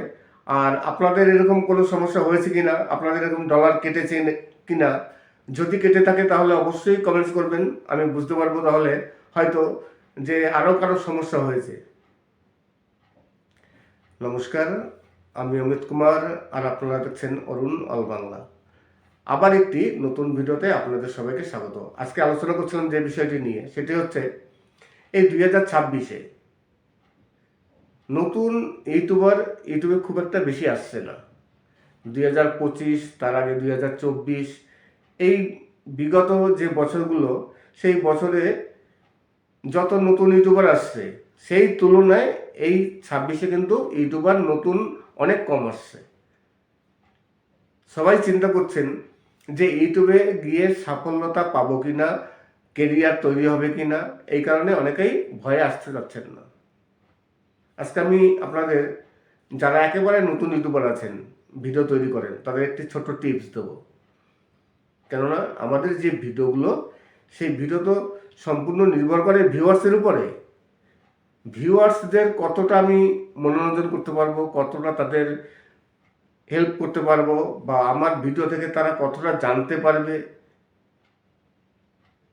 আর আপনাদের এরকম কোনো সমস্যা হয়েছে কিনা, আপনাদের এরকম ডলার কেটেছে কিনা, যদি কেটে থাকে তাহলে অবশ্যই কমেন্টস করবেন, আমি বুঝতে পারবো তাহলে হয়তো যে আরও কারো সমস্যা হয়েছে। নমস্কার, আমি অমিত কুমার, আর আপনারা দেখছেন অরুণ অল বাংলা। আবার একটি নতুন ভিডিওতে আপনাদের সবাইকে স্বাগত। আজকে আলোচনা করছিলাম যে বিষয়টি নিয়ে, সেটি হচ্ছে এই 2026-এ নতুন ইউটিউবে খুব একটা বেশি আসছে না। 2025, তার আগে 2024, এই বিগত যে বছরগুলো, সেই বছরে যত নতুন ইউটিউবার আসছে সেই তুলনায় এই 26-এ কিন্তু ইউটিউবার নতুন অনেক কম আসছে। সবাই চিন্তা করছেন যে ইউটিউবে গিয়ে সাফল্যতা পাবো কিনা, কেরিয়ার তৈরি হবে কিনা, এই কারণে অনেকেই ভয়ে আসতে যাচ্ছেন না। আজকে আমি আপনাদের যারা একেবারে নতুন ইউটিউবার আছেন, ভিডিও তৈরি করেন, তাদের একটি ছোট টিপস দেবো। কেননা আমাদের যে ভিডিওগুলো, সেই ভিডিও তো সম্পূর্ণ নির্ভর করে ভিউয়ার্সের উপরে। ভিউয়ার্সদের কতটা আমি মনোরঞ্জন করতে পারবো, কতটা তাদের হেল্প করতে পারবো, বা আমার ভিডিও থেকে তারা কতটা জানতে পারবে।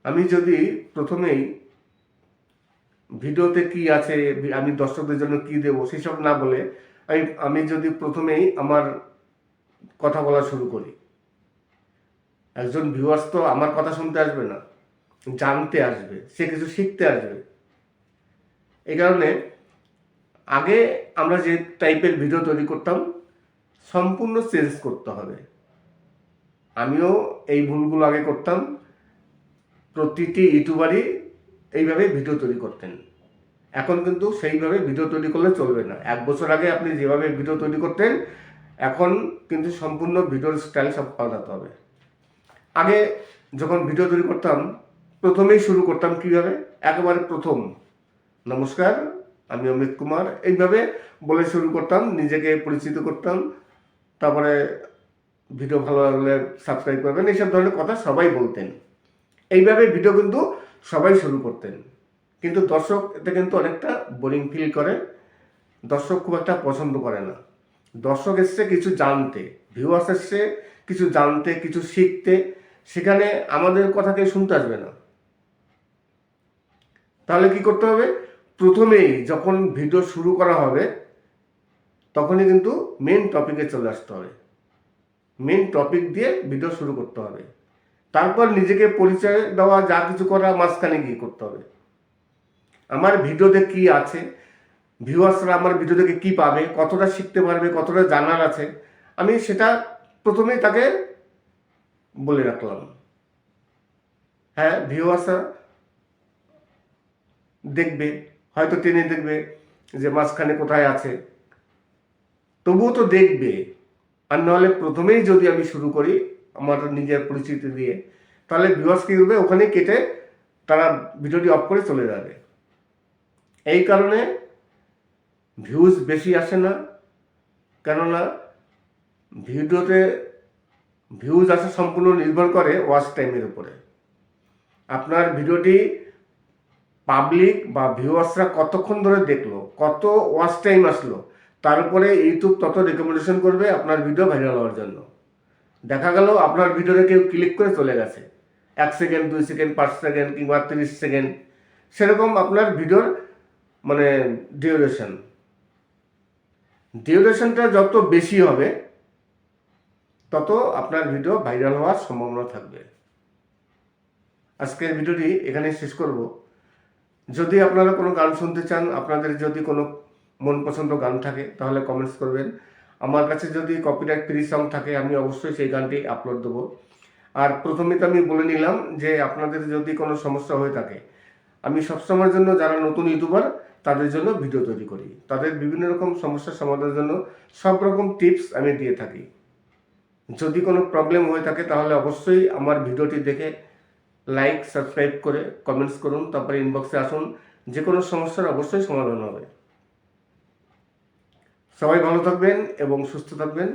আমি যদি প্রথমেই ভিডিওতে কি আছে, আমি দর্শকদের জন্য কি দেবো, সেসব না বলে আমি যদি প্রথমেই আমার কথা বলা শুরু করি, একজন ভিউয়ার্স তো আমার কথা শুনতে আসবে না, জানতে আসবে, সে কিছু শিখতে আসবে। এই কারণে আগে আমরা যে টাইপের ভিডিও তৈরি করতাম সম্পূর্ণ চেঞ্জ করতে হবে। আমিও এই ভুলগুলো আগে করতাম। প্রতিটি ইউটিউবারই এইভাবে ভিডিও তৈরি করতেন। এখন কিন্তু সেইভাবে ভিডিও তৈরি করলে চলবে না। 1 বছর আগে আপনি যেভাবে ভিডিও তৈরি করতেন, এখন কিন্তু সম্পূর্ণ ভিডিওর স্টাইল সব পাল্টাতে হবে। আগে যখন ভিডিও তৈরি করতাম, প্রথমেই শুরু করতাম কীভাবে, একেবারে প্রথম, নমস্কার, আমি অমিত কুমার, এইভাবে বলে শুরু করতাম, নিজেকে পরিচিত করতাম। তারপরে ভিডিও ভালো লাগলে সাবস্ক্রাইব করবেন, এইসব ধরনের কথা সবাই বলতেন। এইভাবে ভিডিও কিন্তু সবাই শুরু করতেন। কিন্তু দর্শক এতে কিন্তু অনেকটা বোরিং ফিল করে, দর্শক খুব একটা পছন্দ করে না। দর্শক এসছে কিছু জানতে, ভিউয়ার্স এসছে কিছু জানতে, কিছু শিখতে, সেখানে আমাদের কথা কেউ শুনতে আসবে না। তাহলে কি করতে হবে, প্রথমেই যখন ভিডিও শুরু করা হবে তখনই কিন্তু মেন টপিকে চলে আসতে হবে। মেন টপিক দিয়ে ভিডিও শুরু করতে হবে। তারপর নিজেকে পরিচয় দেওয়া, যা কিছু করা মাঝখানে গিয়ে করতে হবে। আমার ভিডিওতে কি আছে, ভিউয়ার্সরা আমার ভিডিও থেকে কি পাবে, কতটা শিখতে পারবে, কতটা জানার আছে, আমি সেটা প্রথমেই তাকে বলে রাখলাম। হ্যাঁ, ভিউয়ার্সরা দেখবে, হয়তো টেনে দেখবে যে মাঝখানে কোথায় আছে, তবুও তো দেখবে। আর নাহলে প্রথমেই যদি আমি শুরু করি আমার নিজের পরিচিতি দিয়ে, তাহলে ভিউয়ার্স কী করবে, ওখানে কেটে তারা ভিডিওটি অফ করে চলে যাবে। এই কারণে ভিউজ বেশি আসে না, কেননা ভিডিওতে ভিউজ আসা সম্পূর্ণ নির্ভর করে ওয়াচ টাইমের উপরে। আপনার ভিডিওটি পাবলিক বা ভিউয়ার্সরা কতক্ষণ ধরে দেখলো, কত ওয়াচ টাইম আসলো, তার উপরে ইউটিউব তত রেকমেন্ডেশন করবে আপনার ভিডিও ভাইরাল হওয়ার জন্য। দেখা গেল আপনার ভিডিওতে কেউ ক্লিক করে চলে গেছে, 1 সেকেন্ড, 2 সেকেন্ড, 5 সেকেন্ড কিংবা 30 সেকেন্ড, সেরকম আপনার ভিডিওর মানে ডিউরেশনটা যত বেশি হবে তত আপনার ভিডিও ভাইরাল হওয়ার সম্ভাবনা থাকবে। আজকের ভিডিওটি এখানে শেষ করব। যদি আপনারা কোনো গান শুনতে চান, আপনাদের যদি কোনো মন পছন্দ গান থাকে, তাহলে কমেন্টস করবেন। আমার কাছে যদি কপিরাইট ফ্রি সং থাকে, আমি অবশ্যই সেই গানটি আপলোড দেবো। আর প্রথমে তো আমি বলে নিলাম যে আপনাদের যদি কোনো সমস্যা হয়ে থাকে, আমি সবসময়ের জন্য যারা নতুন ইউটিউবার তাদের জন্য ভিডিও তৈরি করি, তাদের বিভিন্ন রকম সমস্যার সমাধানের জন্য সব রকম টিপস আমি দিয়ে থাকি। যদি কোনো প্রবলেম হয়ে থাকে তাহলে অবশ্যই আমার ভিডিওটি দেখে লাইক, সাবস্ক্রাইব করে কমেন্টস করুন, তারপরে ইনবক্সে আসুন, যে কোনো সমস্যার অবশ্যই সমাধান হবে। সবাই ভালো থাকবেন এবং সুস্থ থাকবেন।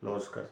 নমস্কার।